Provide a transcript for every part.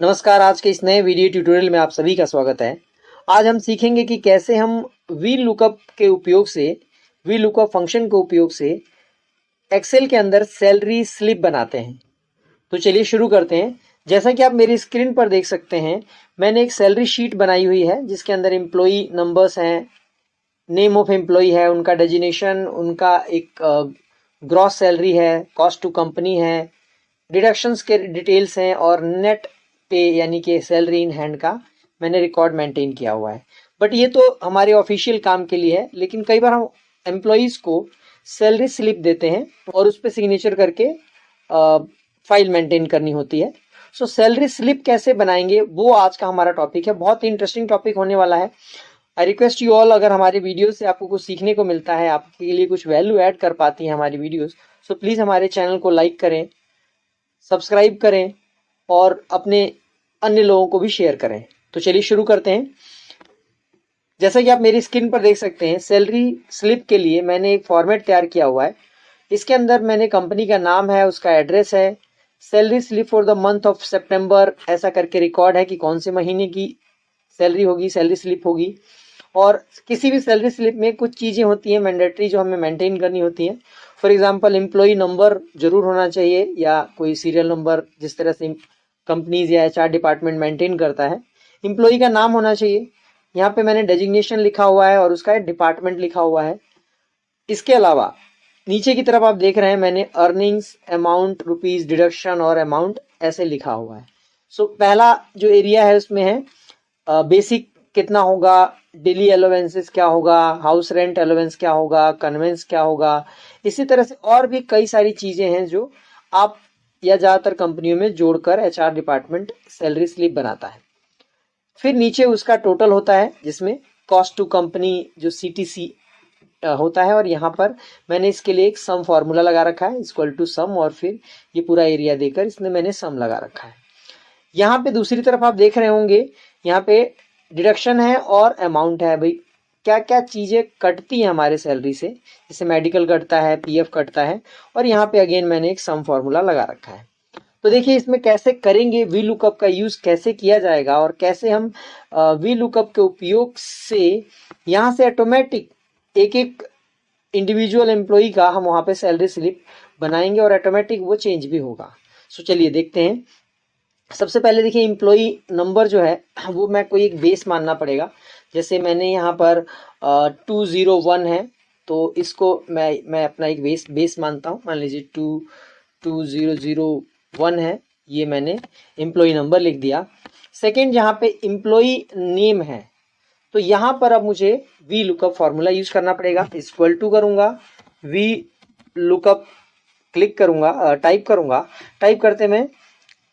नमस्कार। आज के इस नए वीडियो ट्यूटोरियल में आप सभी का स्वागत है। आज हम सीखेंगे कि कैसे हम वी लुकअप के उपयोग से वी लुकअप फंक्शन के उपयोग से एक्सेल के अंदर सैलरी स्लिप बनाते हैं। तो चलिए शुरू करते हैं। जैसा कि आप मेरी स्क्रीन पर देख सकते हैं, मैंने एक सैलरी शीट बनाई हुई है जिसके अंदर एम्प्लॉई नंबर्स हैं, नेम ऑफ एम्प्लॉई है, उनका डेजिग्नेशन, उनका एक ग्रॉस सैलरी है, कॉस्ट टू कंपनी है, डिडक्शंस के डिटेल्स हैं और नेट पे यानी कि सैलरी इन हैंड का मैंने रिकॉर्ड मेंटेन किया हुआ है। बट ये तो हमारे ऑफिशियल काम के लिए है, लेकिन कई बार हम एम्प्लॉयज़ को सैलरी स्लिप देते हैं और उस पर सिग्नेचर करके फाइल मेंटेन करनी होती है। सो सैलरी स्लिप कैसे बनाएंगे वो आज का हमारा टॉपिक है। बहुत ही इंटरेस्टिंग टॉपिक होने वाला है। आई रिक्वेस्ट यू ऑल, अगर हमारे वीडियो से आपको कुछ सीखने को मिलता है, आपके लिए कुछ वैल्यू ऐड कर पाती है हमारी वीडियोस, सो प्लीज़ हमारे चैनल को लाइक करें, सब्सक्राइब करें और अपने अन्य लोगों को भी शेयर करें। तो चलिए शुरू करते हैं। जैसा कि आप मेरी स्क्रीन पर देख सकते हैं, सैलरी स्लिप के लिए मैंने एक फॉर्मेट तैयार किया हुआ है। इसके अंदर मैंने कंपनी का नाम है, उसका एड्रेस है, salary slip for the month of September ऐसा करके रिकॉर्ड है कि कौन से महीने की सैलरी होगी, सैलरी स्लिप होगी। और किसी भी सैलरी स्लिप में कुछ चीज़ें होती हैं मैंडेटरी जो हमें मेंटेन करनी होती हैं। फॉर एग्जांपल एम्प्लॉई नंबर जरूर होना चाहिए या कोई सीरियल नंबर, जिस तरह से कंपनीज या एचआर डिपार्टमेंट मेंटेन करता है। एम्प्लॉई का नाम होना चाहिए। यहाँ पे मैंने डेजिग्नेशन लिखा हुआ है और उसका डिपार्टमेंट लिखा हुआ है। इसके अलावा नीचे की तरफ आप देख रहे हैं मैंने अर्निंग्स, अमाउंट, रुपीज, डिडक्शन और अमाउंट ऐसे लिखा हुआ है। सो पहला जो एरिया है उसमें है बेसिक कितना होगा, डेली अलाउंसेस क्या होगा, हाउस रेंट अलाउंस क्या होगा, कन्वेंस क्या होगा। इसी तरह से और भी कई सारी चीजें हैं जो आप या ज़्यादातर कंपनियों में जोड़कर एचआर डिपार्टमेंट सैलरी स्लिप बनाता है। फिर नीचे उसका टोटल होता है जिसमें कॉस्ट टू कंपनी जो सीटीसी होता है, और यहाँ पर मैंने इसके लिए एक सम फॉर्मूला लगा रखा है, इक्वल टू सम, और फिर ये पूरा एरिया देकर इसमें मैंने सम लगा रखा है। यहाँ पे दूसरी तरफ आप देख रहे होंगे, यहाँ पे डिडक्शन है और अमाउंट है। भाई क्या क्या चीज़ें कटती हैं हमारे सैलरी से, जैसे मेडिकल कटता है, पीएफ कटता है, और यहाँ पे अगेन मैंने एक सम फॉर्मूला लगा रखा है। तो देखिए इसमें कैसे करेंगे, वी लुकअप का यूज़ कैसे किया जाएगा और कैसे हम वी लुकअप के उपयोग से यहाँ से ऑटोमेटिक एक एक इंडिविजुअल एम्प्लॉई का हम वहाँ पे सैलरी स्लिप बनाएंगे और ऑटोमेटिक वो चेंज भी होगा। सो चलिए देखते हैं। सबसे पहले देखिए एम्प्लॉई नंबर जो है वो मैं कोई एक बेस मानना पड़ेगा। जैसे मैंने यहाँ पर 201 है, तो इसको मैं अपना एक बेस मानता हूँ। मान लीजिए 2001 है, ये मैंने एम्प्लॉई नंबर लिख दिया। सेकंड, यहाँ पे एम्प्लॉई नेम है, तो यहाँ पर अब मुझे वी लुकअप फॉर्मूला यूज करना पड़ेगा। इक्वल टू करूँगा, वी लुकअप क्लिक करूँगा, टाइप करूँगा। टाइप करते में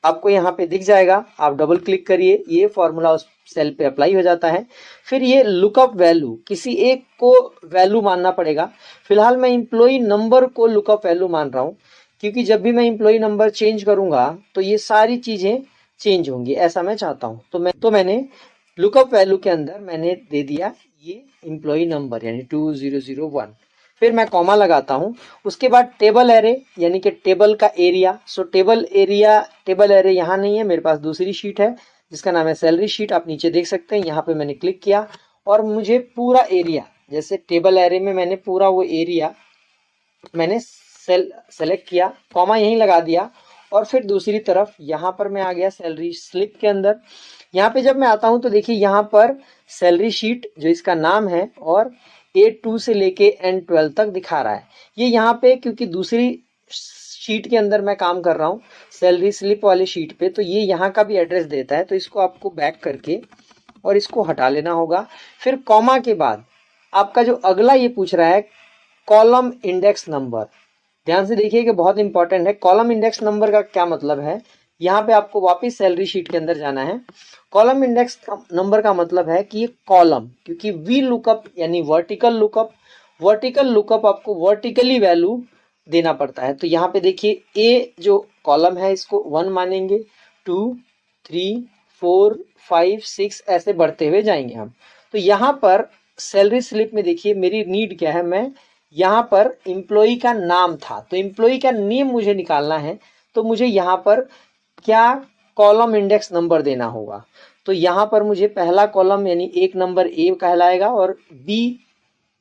आपको यहाँ पे दिख जाएगा, आप डबल क्लिक करिए, ये फॉर्मूला उस सेल पे अप्लाई हो जाता है। फिर ये लुकअप वैल्यू, किसी एक को वैल्यू मानना पड़ेगा। फिलहाल मैं एम्प्लॉई नंबर को लुकअप वैल्यू मान रहा हूँ, क्योंकि जब भी मैं एम्प्लॉई नंबर चेंज करूँगा तो ये सारी चीज़ें चेंज होंगी, ऐसा मैं चाहता हूँ। तो मैंने लुकअप वैल्यू के अंदर मैंने दे दिया ये एम्प्लॉई नंबर यानी 2001। फिर मैं कॉमा लगाता हूँ। उसके बाद टेबल एरे यानी कि टेबल का एरिया। सो टेबल एरे यहाँ नहीं है, मेरे पास दूसरी शीट है जिसका नाम है सैलरी शीट। आप नीचे देख सकते हैं, यहाँ पे मैंने क्लिक किया और मुझे पूरा एरिया, जैसे टेबल एरे में मैंने पूरा वो एरिया मैंने सेलेक्ट किया, कॉमा यहीं लगा दिया। और फिर दूसरी तरफ यहाँ पर मैं आ गया सैलरी स्लिप के अंदर। यहाँ पे जब मैं आता हूँ तो देखिए यहाँ पर सैलरी शीट जो इसका नाम है और A2 से लेके N12 तक दिखा रहा है। ये यहाँ पे क्योंकि दूसरी शीट के अंदर मैं काम कर रहा हूँ सैलरी स्लिप वाली शीट पे, तो ये यहाँ का भी एड्रेस देता है। तो इसको आपको बैक करके और इसको हटा लेना होगा। फिर कॉमा के बाद आपका जो अगला ये पूछ रहा है कॉलम इंडेक्स नंबर, ध्यान से देखिए कि बहुत इंपॉर्टेंट है। कॉलम इंडेक्स नंबर का क्या मतलब है, यहाँ पे आपको वापस सैलरी शीट के अंदर जाना है। कॉलम इंडेक्स नंबर का मतलब है कि ये कॉलम, क्योंकि वी लुकअप यानी वर्टिकल लुकअप आपको वर्टिकली वैल्यू देना पड़ता है। तो यहाँ पे देखिए ए जो कॉलम है इसको 1 मानेंगे, 2, 3, 4, 5, 6 ऐसे बढ़ते हुए जाएंगे हम। तो यहाँ पर सैलरी स्लिप में देखिए मेरी नीड क्या है, मैं यहाँ पर एम्प्लॉई का नाम था तो एम्प्लॉई का नेम मुझे निकालना है। तो मुझे यहाँ पर क्या कॉलम इंडेक्स नंबर देना होगा। तो यहाँ पर मुझे पहला कॉलम यानी 1 नंबर ए कहलाएगा और B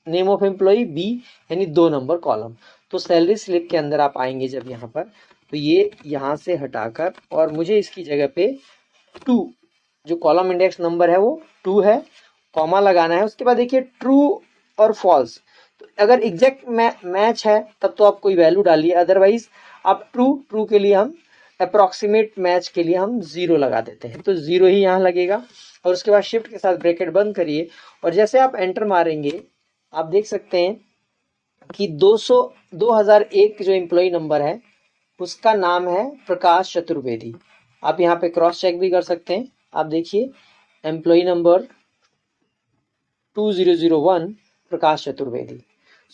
name of employee B यानी 2 नंबर कॉलम। तो सैलरी स्लिप के अंदर आप आएंगे जब यहाँ पर, तो ये यहाँ से हटाकर और मुझे इसकी जगह पे 2 जो कॉलम इंडेक्स नंबर है वो 2 है, कॉमा लगाना है। उसके बाद देखिए ट्रू और फॉल्स, तो अगर एग्जैक्ट मैच है तब तो आप कोई वैल्यू डालिए, अदरवाइज आप ट्रू के लिए हम अप्रॉक्सीमेट मैच के लिए हम 0 लगा देते हैं, तो 0 ही यहाँ लगेगा। और उसके बाद शिफ्ट के साथ ब्रैकेट बंद करिए और जैसे आप एंटर मारेंगे आप देख सकते हैं कि 2001 जो एम्प्लॉय नंबर है उसका नाम है प्रकाश चतुर्वेदी। आप यहाँ पे क्रॉस चेक भी कर सकते हैं। आप देखिए एम्प्लॉय नंबर 2001 प्रकाश चतुर्वेदी।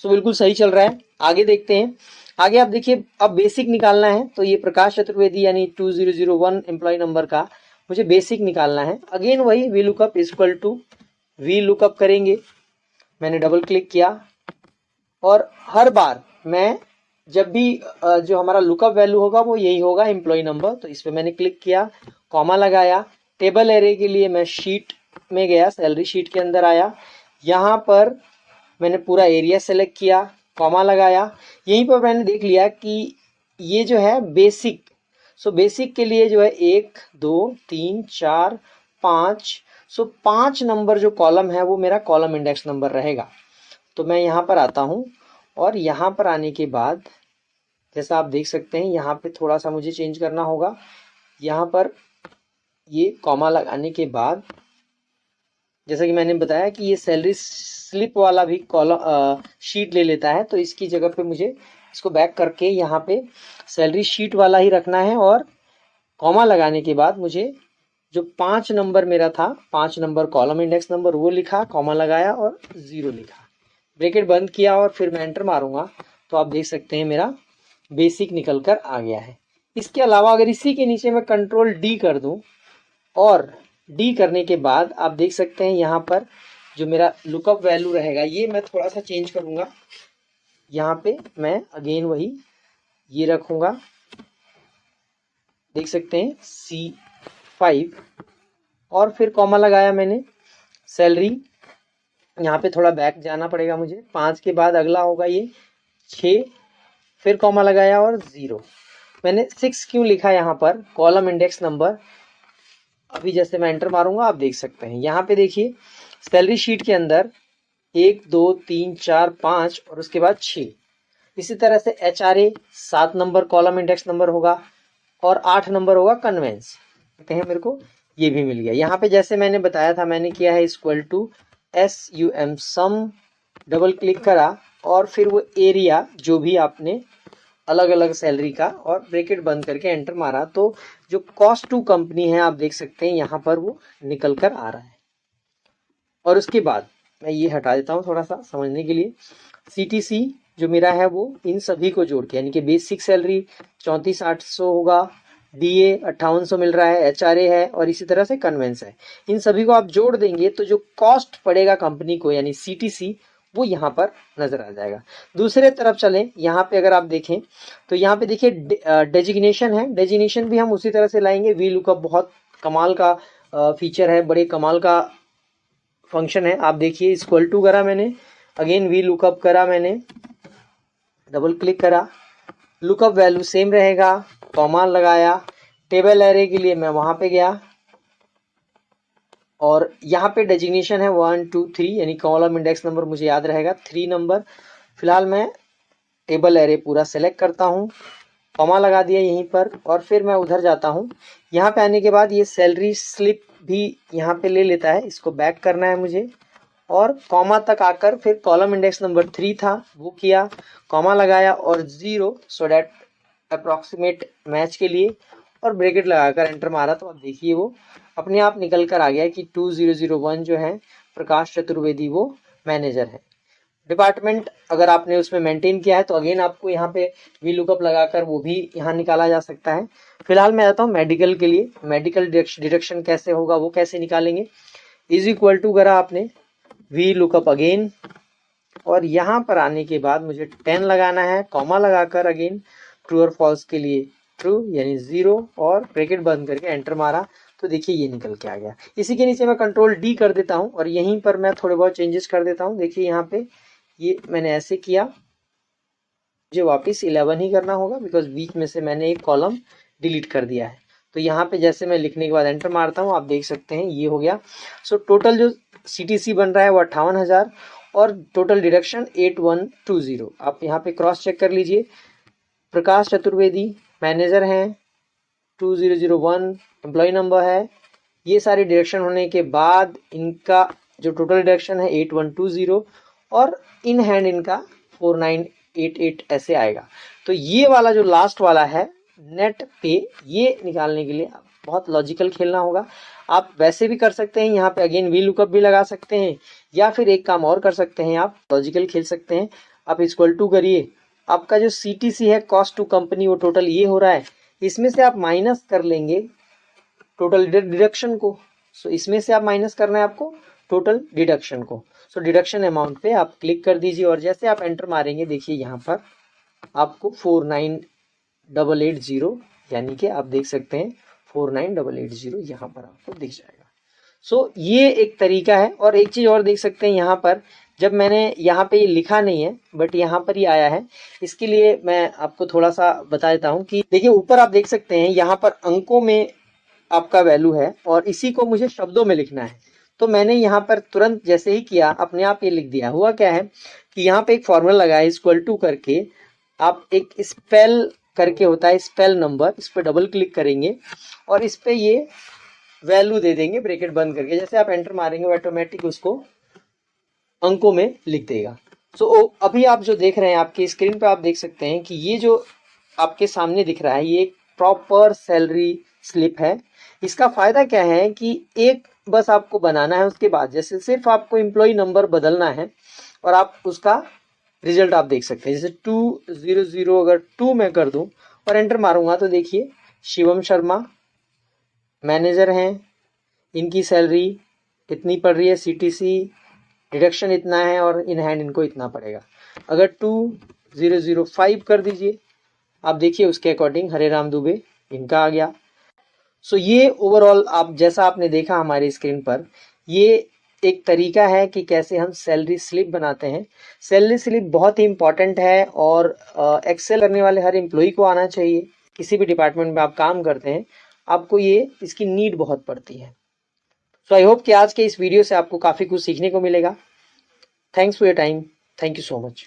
सो बिल्कुल सही चल रहा है। आगे देखते हैं। आगे आप देखिए अब बेसिक निकालना है, तो ये प्रकाश चतुर्वेदी यानी 2001 एम्प्लॉय नंबर का मुझे बेसिक निकालना है। अगेन वही V lookup equal to V lookup करेंगे। मैंने डबल क्लिक किया और हर बार मैं जब भी जो हमारा लुकअप वैल्यू होगा वो यही होगा एम्प्लॉय नंबर, तो इस पर मैंने क्लिक किया, कॉमा लगाया। टेबल एरे के लिए मैं शीट में गया, सैलरी शीट के अंदर आया, यहाँ पर मैंने पूरा एरिया सेलेक्ट किया, कॉमा लगाया। यहीं पर मैंने देख लिया कि ये जो है बेसिक, सो बेसिक के लिए जो है 1 2 3 4 5, सो 5 नंबर जो कॉलम है वो मेरा कॉलम इंडेक्स नंबर रहेगा। तो मैं यहाँ पर आता हूँ और यहाँ पर आने के बाद जैसा आप देख सकते हैं यहाँ पे थोड़ा सा मुझे चेंज करना होगा। यहाँ पर ये कॉमा लगाने के बाद जैसा कि मैंने बताया कि ये सैलरी स्लिप वाला भी कॉलम शीट ले लेता है, तो इसकी जगह पे मुझे इसको बैक करके यहाँ पे सैलरी शीट वाला ही रखना है और कॉमा लगाने के बाद मुझे जो 5 नंबर मेरा था, 5 नंबर कॉलम इंडेक्स नंबर वो लिखा, कॉमा लगाया और 0 लिखा, ब्रैकेट बंद किया और फिर मैं एंटर मारूंगा तो आप देख सकते हैं मेरा बेसिक निकल कर आ गया है। इसके अलावा अगर इसी के नीचे मैं कंट्रोल डी कर दूं और डी करने के बाद आप देख सकते हैं यहाँ पर जो मेरा लुकअप वैल्यू रहेगा ये मैं थोड़ा सा चेंज करूँगा। यहाँ पे मैं अगेन वही ये रखूँगा, देख सकते हैं C5 और फिर कॉमा लगाया मैंने। सैलरी यहाँ पे थोड़ा बैक जाना पड़ेगा मुझे, 5 के बाद अगला होगा ये 6, फिर कॉमा लगाया और 0। मैंने 6 क्यों लिखा यहाँ पर, कॉलम इंडेक्स नंबर। अभी जैसे मैं एंटर मारूंगा आप देख सकते हैं यहाँ पे देखिए सैलरी शीट के अंदर 1 2 3 4 5 और उसके बाद 6। इसी तरह से HRA 7 number column index number होगा और 8 नंबर होगा कन्वेंस। कहते हैं मेरे को ये भी मिल गया। यहाँ पे जैसे मैंने बताया था मैंने किया है equal to SUM sum, double click करा और फिर वो एरिया जो भी आपने अलग अलग सैलरी का और ब्रैकेट बंद करके एंटर मारा तो जो कॉस्ट टू कंपनी है आप देख सकते हैं यहाँ पर वो निकल कर आ रहा है। और उसके बाद मैं ये हटा देता हूँ थोड़ा सा समझने के लिए। CTC जो मेरा है वो इन सभी को जोड़ के यानी कि बेसिक सैलरी 34,800 होगा, DA 5800 मिल रहा है, HRA है और इसी तरह से कन्वेंस है। इन सभी को आप जोड़ देंगे तो जो कॉस्ट पड़ेगा कंपनी को यानी CTC वो यहाँ पर नजर आ जाएगा। दूसरे तरफ चलें, यहाँ पे अगर आप देखें तो यहाँ पे देखिए डेजिग्नेशन है, डेजिग्नेशन भी हम उसी तरह से लाएंगे। वी लुकअप बहुत कमाल का फीचर है, बड़े कमाल का फंक्शन है। आप देखिए इक्वल टू करा मैंने, अगेन वी लुकअप करा मैंने, डबल क्लिक करा, लुकअप वैल्यू सेम रहेगा, कॉमा लगाया। टेबल एरे के लिए मैं वहां पे गया और यहाँ पे डेजिग्नेशन है 1 2 3 यानी कॉलम इंडेक्स नंबर मुझे याद रहेगा 3 नंबर। फिलहाल मैं टेबल एरे पूरा सेलेक्ट करता हूँ, कॉमा लगा दिया यहीं पर और फिर मैं उधर जाता हूँ। यहाँ पे आने के बाद ये सैलरी स्लिप भी यहाँ पे ले लेता है, इसको बैक करना है मुझे और कॉमा तक आकर फिर कॉलम इंडेक्स नंबर 3 था वो किया, कॉमा लगाया और 0 सो डैट अप्रॉक्सीमेट मैच के लिए और ब्रैकेट लगाकर एंटर मारा तो अब देखिए वो अपने आप निकल कर आ गया कि 2001 जो है प्रकाश चतुर्वेदी वो मैनेजर है। डिपार्टमेंट अगर आपने उसमें मेंटेन किया है तो अगेन आपको यहाँ पे वी लुकअप लगाकर वो भी यहाँ निकाला जा सकता है। फिलहाल मैं आता हूँ मेडिकल के लिए, मेडिकल डिडक्शन कैसे होगा वो कैसे निकालेंगे। इज इक्वल टू करा आपने, वी लुकअप अगेन और यहाँ पर आने के बाद मुझे 10 लगाना है, कॉमा लगाकर अगेन ट्रू और फॉल्स के लिए ट्रू यानी 0 और ब्रैकेट बंद करके एंटर मारा तो देखिए ये निकल के आ गया। इसी के नीचे मैं कंट्रोल डी कर देता हूँ और यहीं पर मैं थोड़े बहुत चेंजेस कर देता हूँ। देखिए यहाँ पे ये मैंने ऐसे किया, मुझे वापस 11 ही करना होगा बिकॉज बीच में से मैंने एक कॉलम डिलीट कर दिया है। तो यहाँ पे जैसे मैं लिखने के बाद एंटर मारता हूँ, आप देख सकते हैं ये हो गया। सो टोटल जो CTC बन रहा है वो 58,000 और टोटल डिडक्शन 8120। आप यहाँ पे क्रॉस चेक कर लीजिए। प्रकाश चतुर्वेदी मैनेजर हैं, 2001 एम्प्लॉय नंबर है। ये सारे डिडक्शन होने के बाद इनका जो टोटल डिडक्शन है 8120 और इन हैंड इनका 4988 ऐसे आएगा। तो ये वाला जो लास्ट वाला है नेट पे, ये निकालने के लिए बहुत लॉजिकल खेलना होगा। आप वैसे भी कर सकते हैं, यहाँ पे अगेन वी लुकअप भी लगा सकते हैं, या फिर एक काम और कर सकते हैं, आप लॉजिकल खेल सकते हैं। आप इक्वल टू करिए, आपका जो CTC है कॉस्ट टू कंपनी वो टोटल ये हो रहा है, इसमें से आप माइनस कर लेंगे टोटल डिडक्शन को। सो इसमें से आप माइनस करना है आपको टोटल डिडक्शन को। सो डिडक्शन अमाउंट पे आप क्लिक कर दीजिए और जैसे आप एंटर मारेंगे देखिए यहाँ पर आपको 49880 यानी कि आप देख सकते हैं 49880 यहाँ पर आपको दिख जाएगा। सो ये एक तरीका है। और एक चीज़ और देख सकते हैं यहाँ पर, जब मैंने यहाँ पे ये लिखा नहीं है बट यहाँ पर ही आया है, इसके लिए मैं आपको थोड़ा सा बता देता हूँ कि देखिए ऊपर आप देख सकते हैं यहाँ पर अंकों में आपका वैल्यू है और इसी को मुझे शब्दों में लिखना है। तो मैंने यहाँ पर तुरंत जैसे ही किया अपने आप ये लिख दिया। हुआ क्या है कि यहाँ पे एक फॉर्मूला लगा है इक्वल टू करके, आप एक स्पेल करके होता है स्पेल नंबर, इस पर डबल क्लिक करेंगे और इस पे ये वैल्यू दे देंगे ब्रैकेट बंद करके। जैसे आप एंटर मारेंगे ऑटोमेटिक उसको अंकों में लिख देगा। सो अभी आप जो देख रहे हैं आपकी स्क्रीन पे, आप देख सकते हैं कि ये जो आपके सामने दिख रहा है ये एक प्रॉपर सैलरी स्लिप है। इसका फायदा क्या है कि एक बस आपको बनाना है, उसके बाद जैसे सिर्फ आपको एम्प्लॉय नंबर बदलना है और आप उसका रिजल्ट आप देख सकते हैं। जैसे 200 अगर 2 मैं कर दूं और एंटर मारूंगा तो देखिए शिवम शर्मा मैनेजर हैं, इनकी सैलरी इतनी पड़ रही है, CTC डिडक्शन इतना है और इन हैंड इनको इतना पड़ेगा। अगर 2005 कर दीजिए, आप देखिए उसके अकॉर्डिंग हरे राम दुबे इनका आ गया। सो ये ओवरऑल आप जैसा आपने देखा हमारी स्क्रीन पर, ये एक तरीका है कि कैसे हम सैलरी स्लिप बनाते हैं। सैलरी स्लिप बहुत ही इंपॉर्टेंट है और एक्सेल करने वाले हर एम्प्लॉय को आना चाहिए। किसी भी डिपार्टमेंट में आप काम करते हैं आपको ये इसकी नीड बहुत पड़ती है। सो आई होप कि आज के इस वीडियो से आपको काफ़ी कुछ सीखने को मिलेगा। Thanks for your time. Thank you so much.